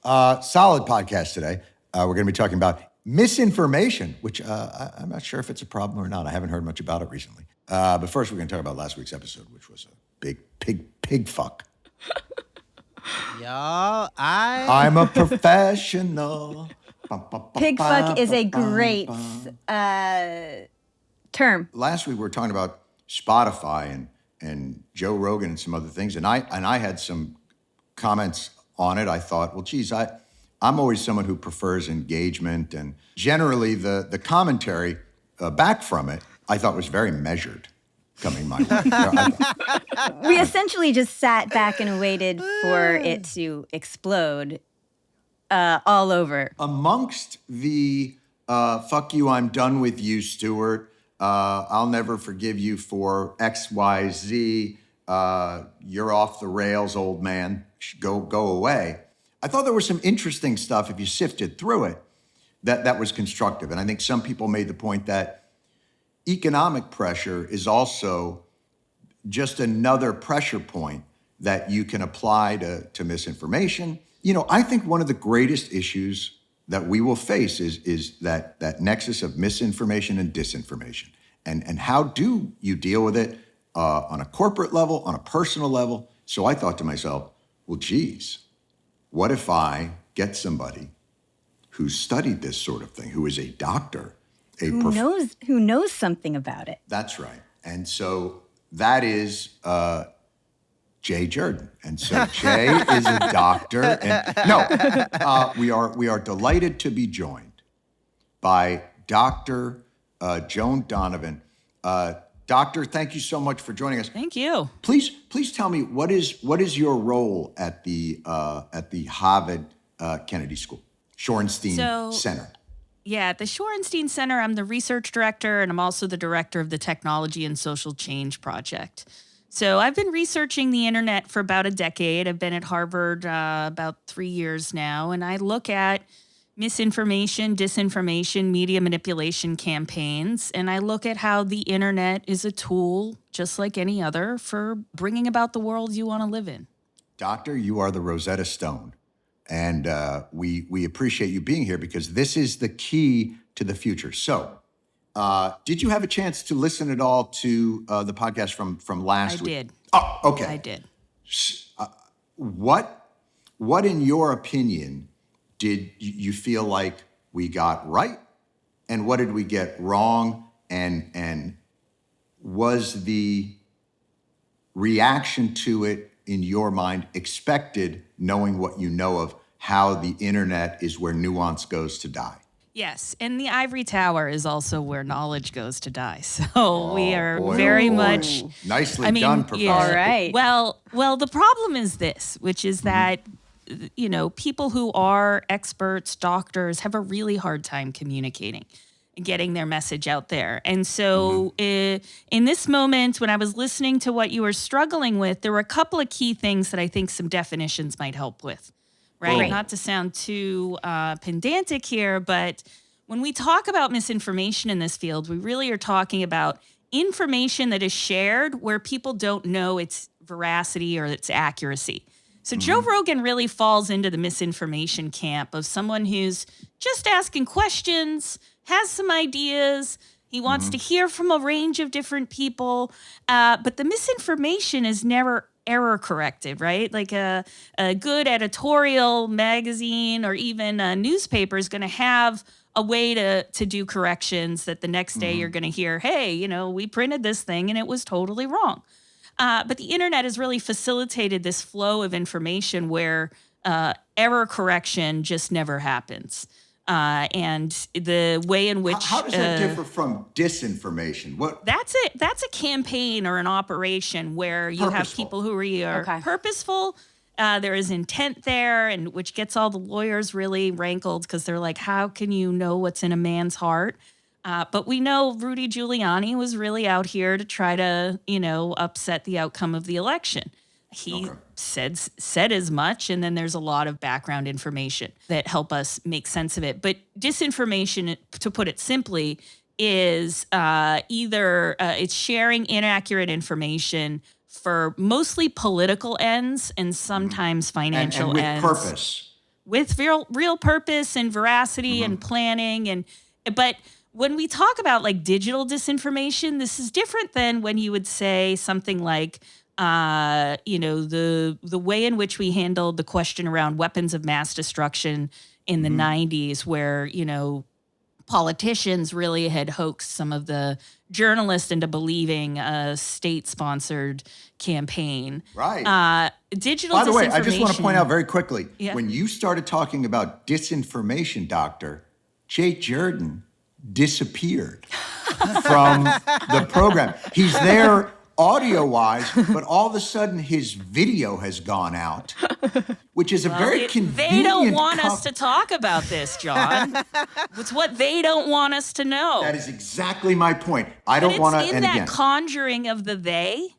Solid podcast today. We're going to be talking about misinformation, which I'm not sure if it's a problem or not. I haven't heard much about it recently. But first, we're going to talk about last week's episode, which was a big pig fuck. Y'all, I'm a professional. Pig fuck is a great term. Last week, we were talking about Spotify and Joe Rogan and some other things, and I had some comments on it. I thought, well, geez, I'm always someone who prefers engagement, and generally the commentary back from it, I thought was very measured coming my way. We essentially just sat back and waited for it to explode all over. Amongst the fuck you, I'm done with you, Stewart, I'll never forgive you for XYZ, you're off the rails, old man, go away. I thought there was some interesting stuff, if you sifted through it, that was constructive. And I think some people made the point that economic pressure is also just another pressure point that you can apply to misinformation. You know, I think one of the greatest issues that we will face is that nexus of misinformation and disinformation. And how do you deal with it on a corporate level, on a personal level? So I thought to myself, well, geez, what if I get somebody who's studied this sort of thing, who is a doctor, who knows something about it? That's right. And so that is Jay Jurden. And so Jay is a doctor. And we are delighted to be joined by Dr. Joan Donovan. Doctor, thank you so much for joining us. Thank you. Please tell me what is your role at the Harvard Kennedy School, Shorenstein Center? Yeah, at the Shorenstein Center, I'm the research director, and I'm also the director of the Technology and Social Change Project. So I've been researching the internet for about a decade. I've been at Harvard about 3 years now, and I look at misinformation, disinformation, media manipulation campaigns, and I look at how the internet is a tool, just like any other, for bringing about the world you want to live in. Doctor, you are the Rosetta Stone. And we appreciate you being here because this is the key to the future. So, did you have a chance to listen at all to the podcast from last week? I did. Oh, okay. I did. What in your opinion did you feel like we got right, and what did we get wrong? And was the reaction to it in your mind expected, knowing what you know of how the internet is where nuance goes to die? Yes, and the ivory tower is also where knowledge goes to die. So we are very much nicely done, Professor. Yeah. All right. Well, the problem is this, which is that people who are experts, doctors, have a really hard time communicating and getting their message out there. And so in this moment, when I was listening to what you were struggling with, there were a couple of key things that I think some definitions might help with, right? Not to sound too pedantic here, but when we talk about misinformation in this field, we really are talking about information that is shared where people don't know its veracity or its accuracy. So Joe Rogan really falls into the misinformation camp of someone who's just asking questions, has some ideas. He wants to hear from a range of different people. But the misinformation is never error corrected, right? Like a good editorial magazine or even a newspaper is going to have a way to do corrections that the next day you're going to hear, hey, we printed this thing and it was totally wrong. But the internet has really facilitated this flow of information where error correction just never happens. And the way in which... How does that differ from disinformation? That's it. That's a campaign or an operation where you have people who are purposeful. There is intent there, and which gets all the lawyers really rankled because they're like, how can you know what's in a man's heart? But we know Rudy Giuliani was really out here to try to, upset the outcome of the election. He said as much, and then there's a lot of background information that help us make sense of it. But disinformation, to put it simply, is either it's sharing inaccurate information for mostly political ends and sometimes financial and with ends. Purpose. with real purpose and veracity and planning. But when we talk about like digital disinformation, this is different than when you would say something like, the way in which we handled the question around weapons of mass destruction in the 90s, where, politicians really had hoaxed some of the journalists into believing a state-sponsored campaign. Right. Digital By the way, disinformation. I just want to point out very quickly, Yeah. when you started talking about disinformation, Doctor, Jurden disappeared from the program. He's there audio-wise, but all of a sudden his video has gone out, which is a very convenient... They don't want us to talk about this, John. It's what they don't want us to know. That is exactly my point. I don't want to... It's in that conjuring of the they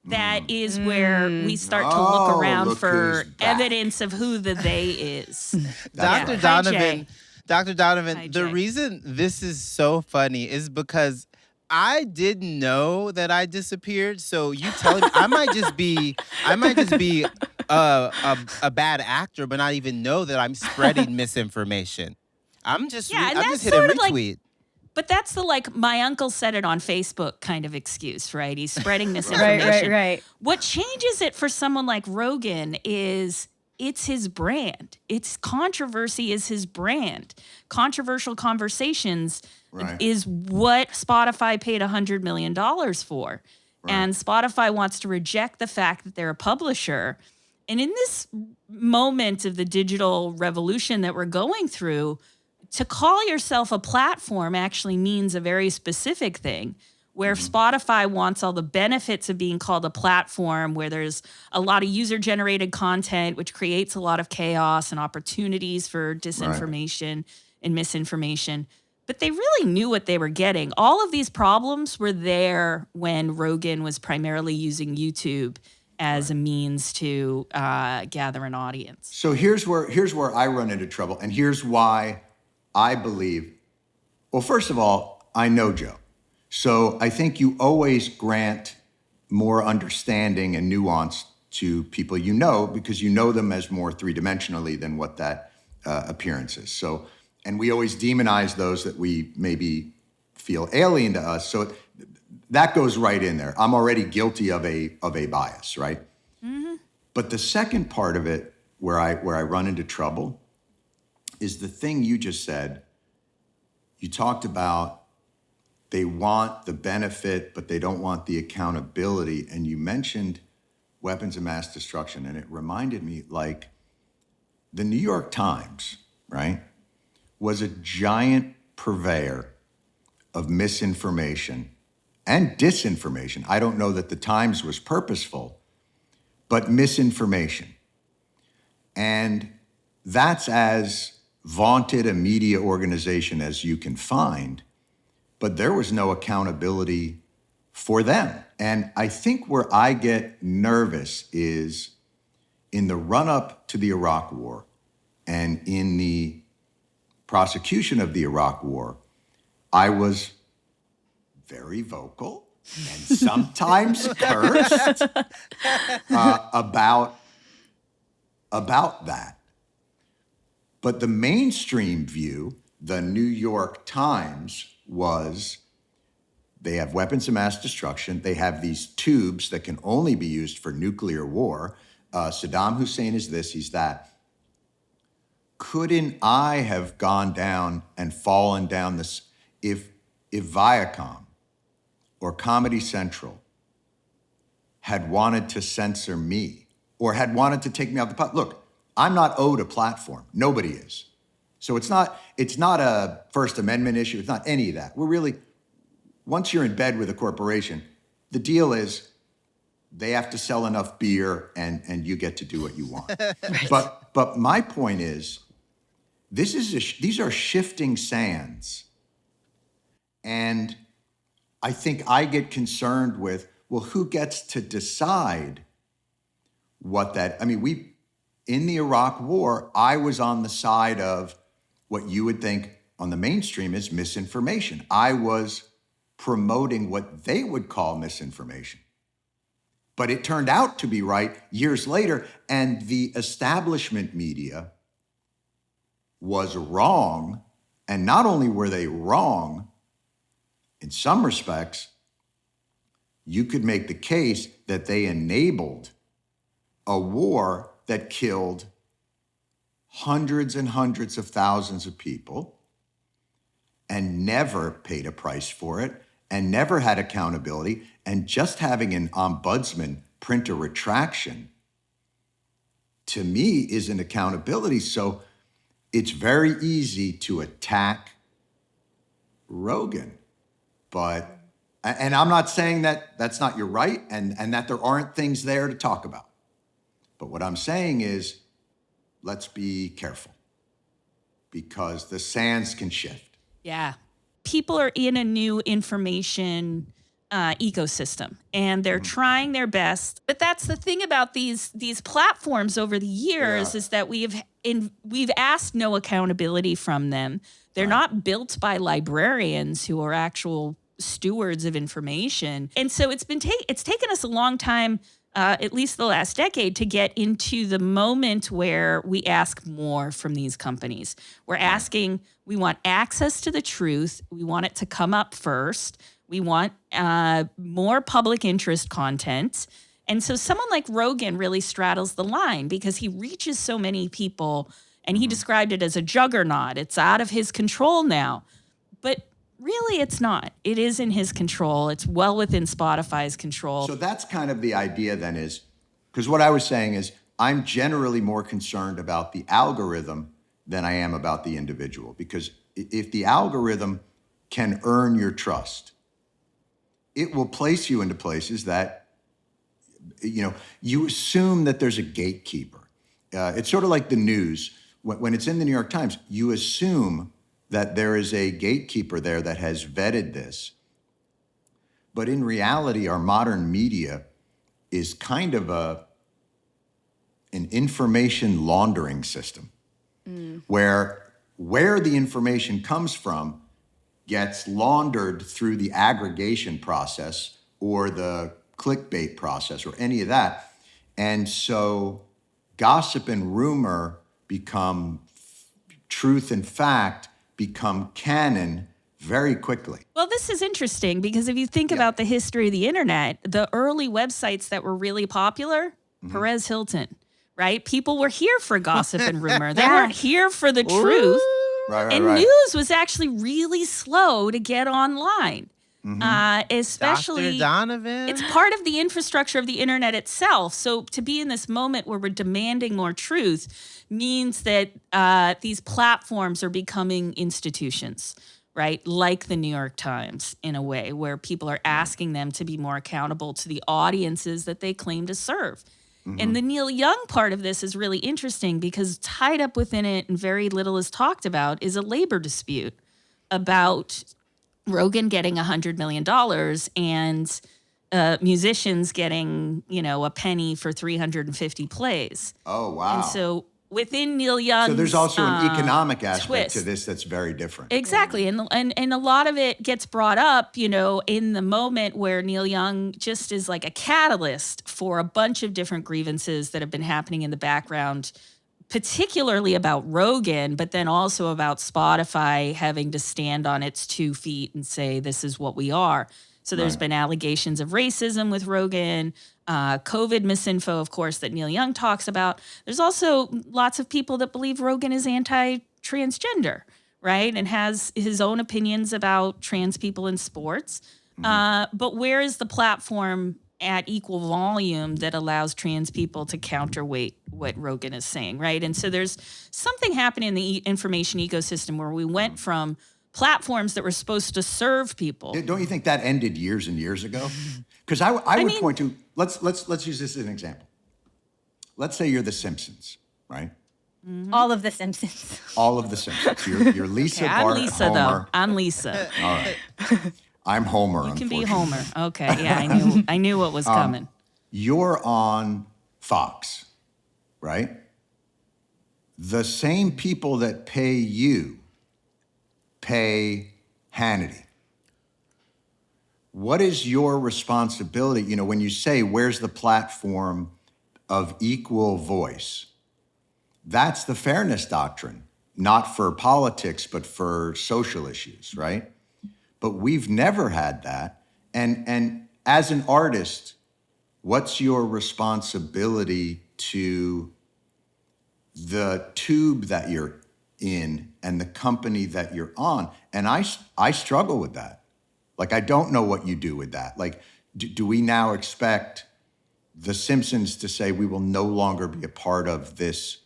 that is where we start to look around look for who's back. evidence of who the they is. Dr. Hi, Donovan, Jay. Dr. Donovan, Hi, the Jay. reason this is so funny is because I didn't know that I disappeared. So you telling me I might just be a bad actor, but not even know that I'm spreading misinformation. I'm just Yeah, and I'm that's just hitting sort of like- retweet. But that's the my uncle said it on Facebook kind of excuse, right? He's spreading misinformation. Right. What changes it for someone like Rogan is it's his brand. It's controversy is his brand. Controversial conversations Right. is what Spotify paid $100 million for. Right. And Spotify wants to reject the fact that they're a publisher. And in this moment of the digital revolution that we're going through, to call yourself a platform actually means a very specific thing, where if Spotify wants all the benefits of being called a platform, where there's a lot of user-generated content, which creates a lot of chaos and opportunities for disinformation and misinformation. But they really knew what they were getting. All of these problems were there when Rogan was primarily using YouTube as a means to gather an audience. So here's where I run into trouble, and here's why I believe, well, first of all, I know Joe. So I think you always grant more understanding and nuance to people you know, because you know them as more three-dimensionally than what that appearance is. So, and we always demonize those that we maybe feel alien to us. So that goes right in there. I'm already guilty of a bias, right? Mm-hmm. But the second part of it, where I run into trouble, is the thing you just said. You talked about they want the benefit, but they don't want the accountability. And you mentioned weapons of mass destruction, and it reminded me, like, the New York Times, right, was a giant purveyor of misinformation and disinformation. I don't know that the Times was purposeful, but misinformation. And that's as vaunted a media organization as you can find, but there was no accountability for them. And I think where I get nervous is in the run-up to the Iraq War and in the prosecution of the Iraq War, I was very vocal and sometimes cursed about that. But the mainstream view, the New York Times, was they have weapons of mass destruction. They have these tubes that can only be used for nuclear war. Saddam Hussein is this, he's that. Couldn't I have gone down and fallen down this if Viacom or Comedy Central had wanted to censor me or had wanted to take me off the pot? Look, I'm not owed a platform. Nobody is. So it's not a First Amendment issue. It's not any of that. We're really, once you're in bed with a corporation, the deal is they have to sell enough beer and you get to do what you want. Right. But my point is, these are shifting sands. And I think I get concerned with, well, who gets to decide what that, I mean, in the Iraq War, I was on the side of what you would think on the mainstream is misinformation. I was promoting what they would call misinformation. But it turned out to be right years later, and the establishment media was wrong. And not only were they wrong, in some respects, you could make the case that they enabled a war that killed hundreds and hundreds of thousands of people and never paid a price for it and never had accountability. And just having an ombudsman print a retraction, to me, is an accountability. So it's very easy to attack Rogan, and I'm not saying that that's not your right and that there aren't things there to talk about. But what I'm saying is, let's be careful because the sands can shift. Yeah. People are in a new information ecosystem and they're trying their best. But that's the thing about these platforms over the years is that we've asked no accountability from them. They're not built by librarians who are actual stewards of information. And so it's taken us a long time, at least the last decade, to get into the moment where we ask more from these companies. We're asking, we want access to the truth. We want it to come up first. We want more public interest content. And so someone like Rogan really straddles the line because he reaches so many people, and he described it as a juggernaut. It's out of his control now. But really, it's not. It is in his control. It's well within Spotify's control. So that's kind of the idea then, is because what I was saying is I'm generally more concerned about the algorithm than I am about the individual. Because if the algorithm can earn your trust, it will place you into places that, you assume that there's a gatekeeper. It's sort of like the news. When it's in the New York Times, you assume that there is a gatekeeper there that has vetted this. But in reality, our modern media is kind of an information laundering system where the information comes from gets laundered through the aggregation process or the clickbait process or any of that. And so gossip and rumor become truth and fact, become canon very quickly. Well, this is interesting because if you think about the history of the internet, the early websites that were really popular, Perez Hilton, right? People were here for gossip and rumor. They weren't here for the truth. Right. News was actually really slow to get online. Especially Dr. Donovan. It's part of the infrastructure of the internet itself. So to be in this moment where we're demanding more truth means that these platforms are becoming institutions, right? Like the New York Times, in a way, where people are asking them to be more accountable to the audiences that they claim to serve. And the Neil Young part of this is really interesting because tied up within it, and very little is talked about, is a labor dispute about Rogan getting $100 million and musicians getting, a penny for 350 plays. Oh, wow. And so within Neil Young's So there's also an economic aspect twist to this that's very different. Exactly. And a lot of it gets brought up, in the moment where Neil Young just is like a catalyst for a bunch of different grievances that have been happening in the background, particularly about Rogan, but then also about Spotify having to stand on its 2 feet and say, this is what we are. So there's been allegations of racism with Rogan, COVID misinfo, of course, that Neil Young talks about. There's also lots of people that believe Rogan is anti-transgender, right? And has his own opinions about trans people in sports. But where is the platform at equal volume that allows trans people to counterweight what Rogan is saying, right? And so there's something happening in the information ecosystem where we went from platforms that were supposed to serve people. Don't you think that ended years and years ago? Because I would point to, let's use this as an example. Let's say you're the Simpsons, right? All of the Simpsons. All of the Simpsons. You're Lisa, Okay, I'm Bart, Lisa, Homer. though. I'm Lisa. All right. I'm Homer, You can be unfortunately. Homer. Okay, yeah, I knew what was coming. You're on Fox, right? The same people that pay you pay Hannity. What is your responsibility? When you say, where's the platform of equal voice? That's the fairness doctrine. not for politics, but for social issues, right? But we've never had that. And as an artist, what's your responsibility to the tube that you're in and the company that you're on? And I struggle with that. Like, I don't know what you do with that. Like, do we now expect the Simpsons to say we will no longer be a part of this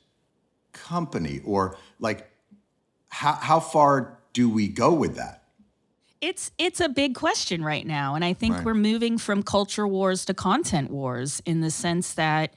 company? Or like, how far do we go with that? It's a big question right now, and I think we're moving from culture wars to content wars in the sense that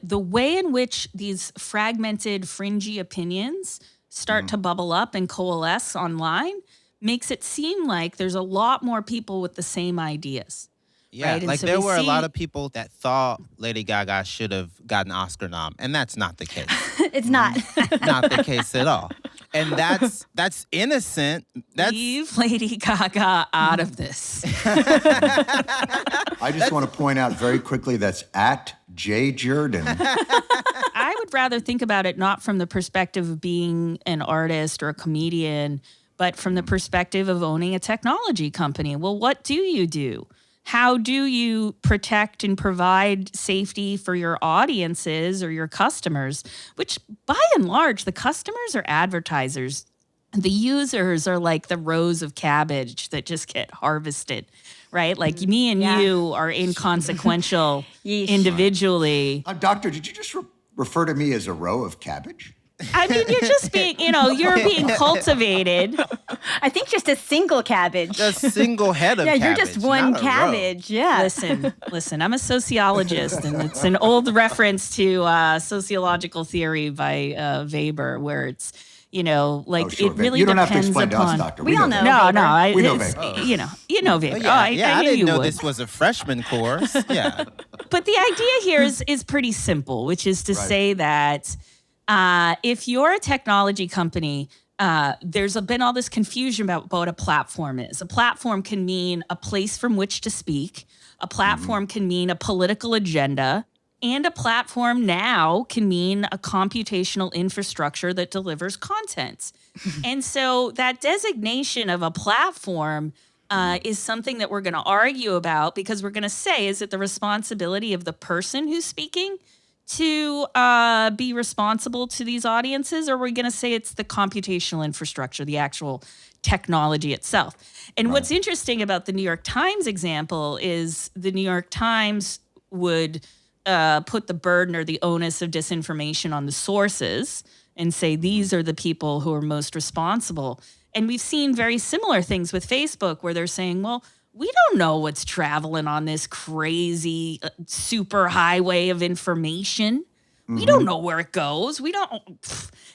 the way in which these fragmented, fringy opinions start to bubble up and coalesce online makes it seem like there's a lot more people with the same ideas. Yeah, right? like there were a lot of people that thought Lady Gaga should have gotten an Oscar nom, and that's not the case. It's not. Not the case at all. And that's innocent. Leave Lady Gaga out of this. I just want to point out very quickly that's at J. Jurden. I would rather think about it not from the perspective of being an artist or a comedian, but from the perspective of owning a technology company. Well, what do you do? How do you protect and provide safety for your audiences or your customers, which by and large, the customers are advertisers. The users are like the rows of cabbage that just get harvested, right? Like me and you are inconsequential individually. Doctor, did you just refer to me as a row of cabbage? I mean, you're just being, you're being cultivated. I think just a single cabbage. A single head of cabbage. Yeah, you're just one not a cabbage. row. Yeah. Listen, I'm a sociologist, and it's an old reference to sociological theory by Weber, where it's, like it really you don't depends have to explain upon. to us, Doctor. We all know. No, We know it's, Weber. you know Weber. Yeah, I knew didn't you know would. this was a freshman course. Yeah. But the idea here is pretty simple, which is to say that if you're a technology company, there's been all this confusion about what a platform is. A platform can mean a place from which to speak. A platform can mean a political agenda. And a platform now can mean a computational infrastructure that delivers content. And so that designation of a platform is something that we're going to argue about, because we're going to say, is it the responsibility of the person who's speaking to be responsible to these audiences, or are we going to say it's the computational infrastructure, the actual technology itself? And what's interesting about the New York Times example is the New York Times would put the burden or the onus of disinformation on the sources and say these are the people who are most responsible. And we've seen very similar things with Facebook, where they're saying, well, we don't know what's traveling on this crazy super highway of information. We don't know where it goes. We don't.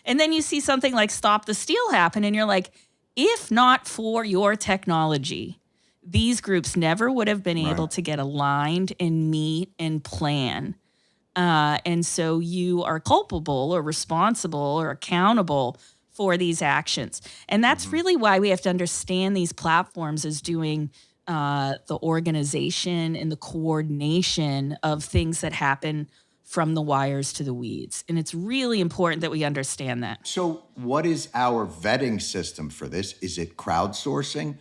And then you see something like Stop the Steal happen, and you're like, if not for your technology, these groups never would have been able to get aligned and meet and plan. And so you are culpable or responsible or accountable for these actions. And that's really why we have to understand these platforms as doing the organization and the coordination of things that happen from the wires to the weeds. And it's really important that we understand that. So what is our vetting system for this? Is it crowdsourcing?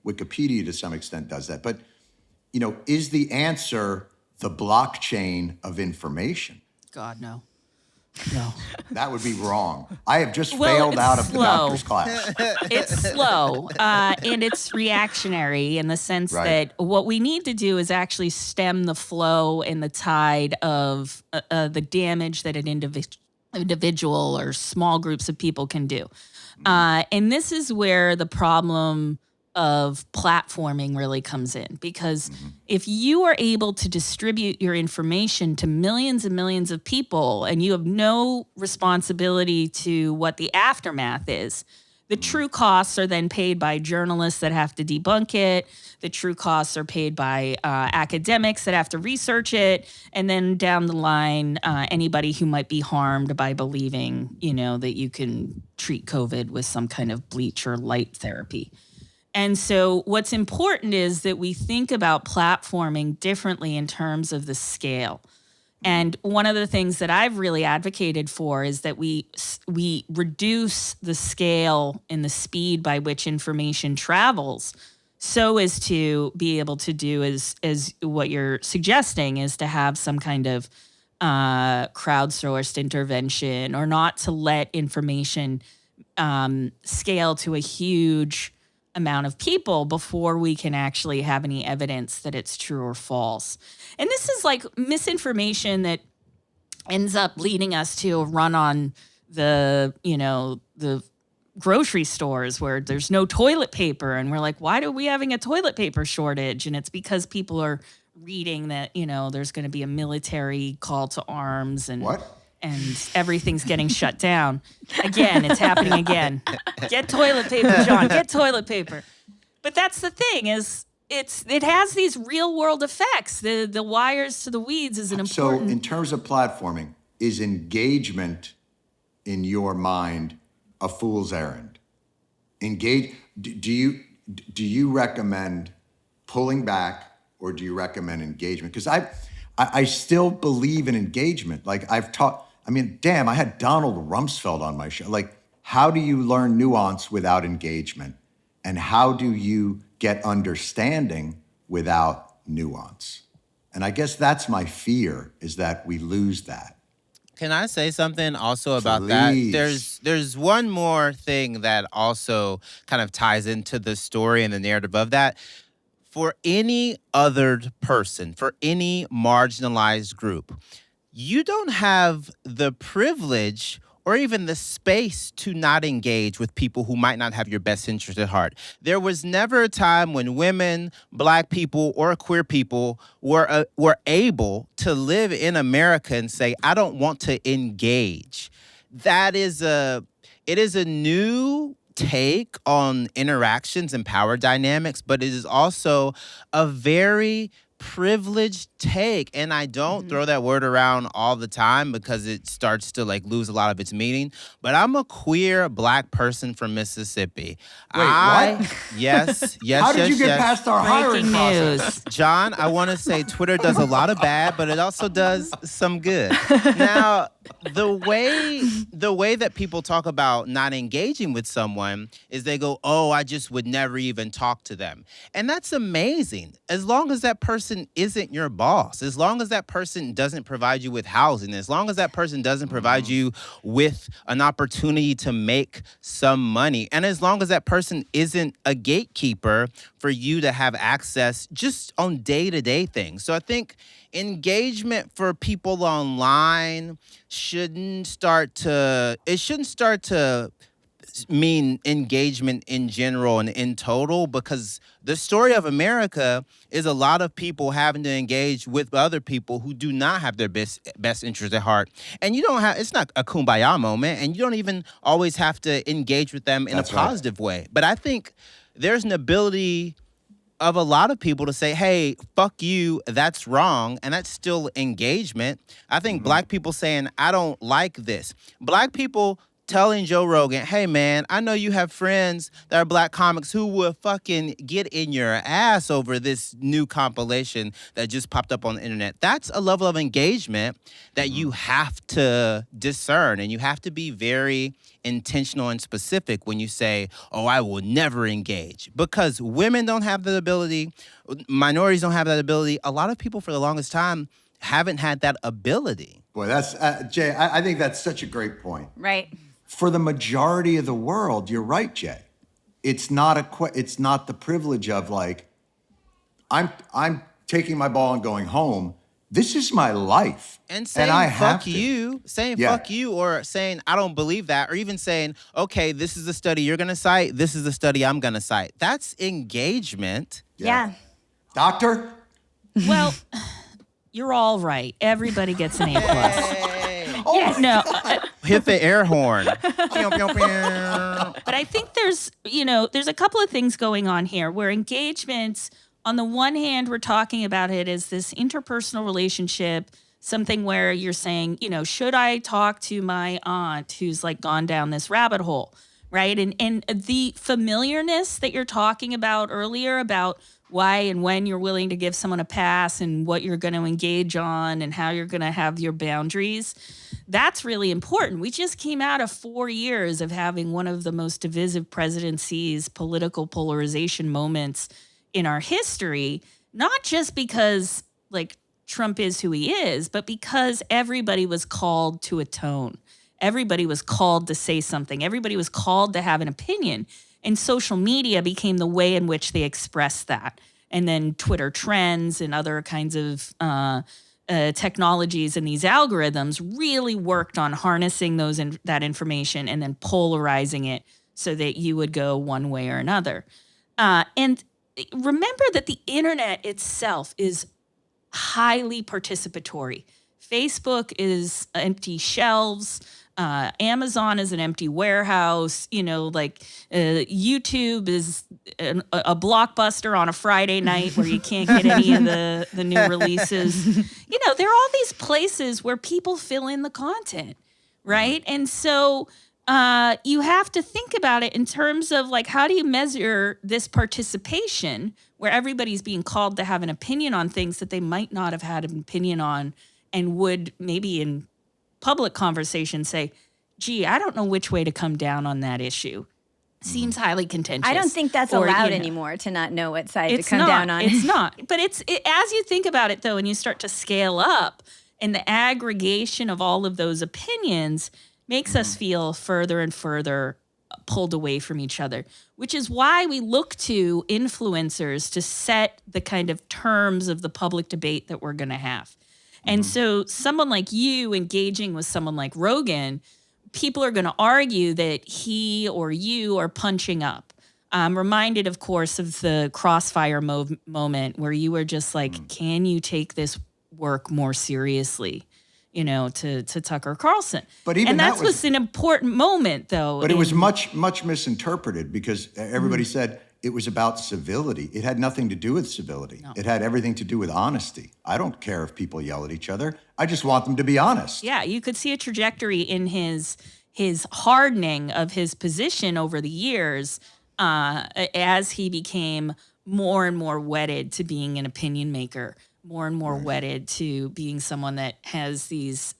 Wikipedia to some extent does that. But, is the answer the blockchain of information? God, no. No. That would be wrong. I have just Well, failed it's out of the slow. doctor's class. It's slow and it's reactionary in the sense that what we need to do is actually stem the flow and the tide of the damage that an individual or small groups of people can do. And this is where the problem of platforming really comes in, because if you are able to distribute your information to millions and millions of people and you have no responsibility to what the aftermath is, the true costs are then paid by journalists that have to debunk it. The true costs are paid by academics that have to research it. And then down the line, anybody who might be harmed by believing, that you can treat COVID with some kind of bleach or light therapy. And so what's important is that we think about platforming differently in terms of the scale. And one of the things that I've really advocated for is that we reduce the scale and the speed by which information travels, so as to be able to do as what you're suggesting, is to have some kind of crowdsourced intervention, or not to let information scale to a huge amount of people before we can actually have any evidence that it's true or false. And this is like misinformation that ends up leading us to a run on the grocery stores where there's no toilet paper, and we're like, why are we having a toilet paper shortage? And it's because people are reading that, there's going to be a military call to arms, and What? and everything's getting shut down. Again, it's happening again. Get toilet paper, John. Get toilet paper. But that's the thing, is it has these real world effects. The wires to the weeds is an important. So in terms of platforming, is engagement in your mind a fool's errand? Do you recommend pulling back, or do you recommend engagement? Because I still believe in engagement. Like damn, I had Donald Rumsfeld on my show. Like, how do you learn nuance without engagement? And how do you get understanding without nuance? And I guess that's my fear, is that we lose that. Can I say something also about Please. that? There's one more thing that also kind of ties into the story and the narrative of that. For any othered person, for any marginalized group, you don't have the privilege or even the space to not engage with people who might not have your best interest at heart. There was never a time when women, Black people, or queer people were able to live in America and say, I don't want to engage. It is a new take on interactions and power dynamics, but it is also a very privileged take. And I don't throw that word around all the time because it starts to lose a lot of its meaning. But I'm a queer Black person from Mississippi. What? Yes. How did you get past our hiring Breaking process? news. John, I want to say Twitter does a lot of bad, but it also does some good. Now, the way that people talk about not engaging with someone is they go, oh, I just would never even talk to them. And that's amazing. As long as that person isn't your boss, as long as that person doesn't provide you with housing, as long as that person doesn't provide you with an opportunity to make some money, and as long as that person isn't a gatekeeper for you to have access just on day-to-day things. So I think engagement for people online shouldn't start to mean engagement in general and in total, because the story of America is a lot of people having to engage with other people who do not have their best interest at heart. And it's not a kumbaya moment, and you don't even always have to engage with them in a positive way. But I think there's an ability of a lot of people to say, hey, fuck you, that's wrong, and that's still engagement. I think Black people saying, I don't like this. Black people telling Joe Rogan, hey man, I know you have friends that are Black comics who will fucking get in your ass over this new compilation that just popped up on the internet. That's a level of engagement that you have to discern, and you have to be very intentional and specific when you say, oh, I will never engage. Because women don't have that ability, minorities don't have that ability. A lot of people for the longest time haven't had that ability. Boy, that's, Jay, I think that's such a great point. Right. For the majority of the world, you're right, Jay. It's not the privilege of I'm taking my ball and going home. This is my life. And saying I fuck you, fuck you, or saying I don't believe that, or even saying, okay, this is the study you're gonna cite, this is the study I'm gonna cite. That's engagement. Yeah. Doctor? Well, you're all right. Everybody gets an A+. Yes. No, Hit the air horn. but I think there's a couple of things going on here where engagements, on the one hand, we're talking about it as this interpersonal relationship, something where you're saying, should I talk to my aunt who's gone down this rabbit hole? right? And the familiarness that you're talking about earlier about why and when you're willing to give someone a pass and what you're going to engage on and how you're going to have your boundaries, that's really important. We just came out of 4 years of having one of the most divisive presidencies, political polarization moments in our history, not just because like Trump is who he is, but because everybody was called to atone. Everybody was called to say something. Everybody was called to have an opinion. And social media became the way in which they expressed that. And then Twitter trends and other kinds of technologies and these algorithms really worked on harnessing that information and then polarizing it so that you would go one way or another. And remember that the internet itself is highly participatory. Facebook is empty shelves. Amazon is an empty warehouse. YouTube is a Blockbuster on a Friday night where you can't get any of the new releases. There are all these places where people fill in the content, right? And so you have to think about it in terms of like, how do you measure this participation where everybody's being called to have an opinion on things that they might not have had an opinion on and would maybe in public conversation say, gee, I don't know which way to come down on that issue. Seems highly contentious. I don't think that's allowed anymore to not know what side to come down on. It's not. But as you think about it, though, and you start to scale up, and the aggregation of all of those opinions makes us feel further and further pulled away from each other, which is why we look to influencers to set the kind of terms of the public debate that we're going to have. And so someone like you engaging with someone like Rogan, people are going to argue that he or you are punching up. I'm reminded, of course, of the Crossfire moment where you were just like, can you take this work more seriously, to Tucker Carlson. But even that was an important moment, though. But it was much misinterpreted because everybody said it was about civility. It had nothing to do with civility. No. It had everything to do with honesty. I don't care if people yell at each other. I just want them to be honest. Yeah, you could see a trajectory in his hardening of his position over the years as he became more and more wedded to being an opinion maker, more and more wedded to being someone that has these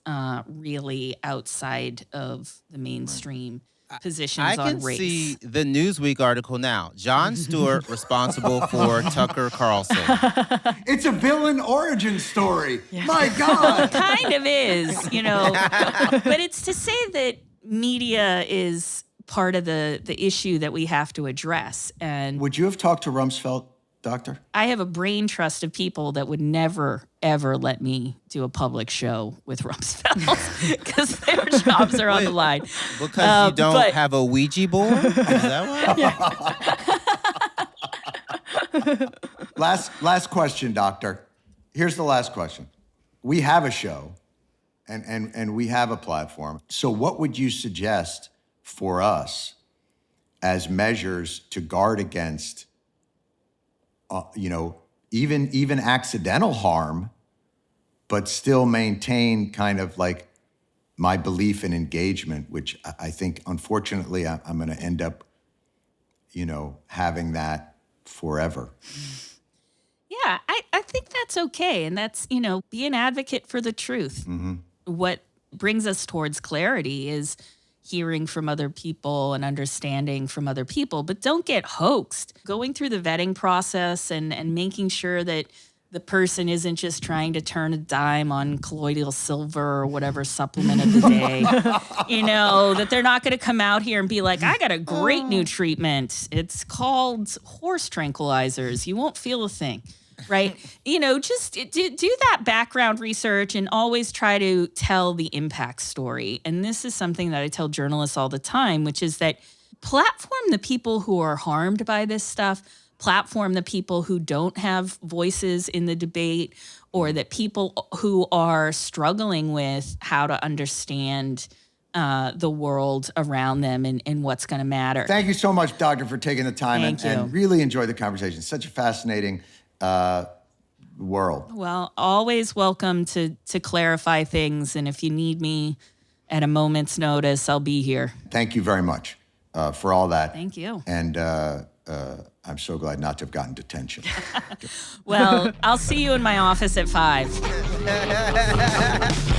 really outside of the mainstream positions on race. I can see the Newsweek article now. Jon Stewart responsible for Tucker Carlson. It's a villain origin story. Yeah. My God. It kind of is, But it's to say that media is part of the issue that we have to address. And would you have talked to Rumsfeld, Doctor? I have a brain trust of people that would never, ever let me do a public show with Rumsfeld because their jobs are on the line. Because you don't have a Ouija board? Is that why? Last question, Doctor. Here's the last question. We have a show and we have a platform. So what would you suggest for us as measures to guard against even accidental harm, but still maintain kind of like my belief in engagement, which I think, unfortunately, I'm going to end up, having that forever. Yeah, I think that's okay. And that's, be an advocate for the truth. Mm-hmm. What brings us towards clarity is hearing from other people and understanding from other people, but don't get hoaxed. Going through the vetting process and making sure that the person isn't just trying to turn a dime on colloidal silver or whatever supplement of the day, that they're not going to come out here and be like, I got a great new treatment. It's called horse tranquilizers. You won't feel a thing. Right? Just do that background research and always try to tell the impact story. And this is something that I tell journalists all the time, which is that platform the people who are harmed by this stuff, platform the people who don't have voices in the debate, or that people who are struggling with how to understand the world around them and what's going to matter. Thank you so much, Doctor, for taking the time and really enjoy the conversation. Such a fascinating world. Well, always welcome to clarify things. And if you need me at a moment's notice, I'll be here. Thank you very much. for all that. Thank you. And I'm so glad not to have gotten detention. Well, I'll see you in my office at 5.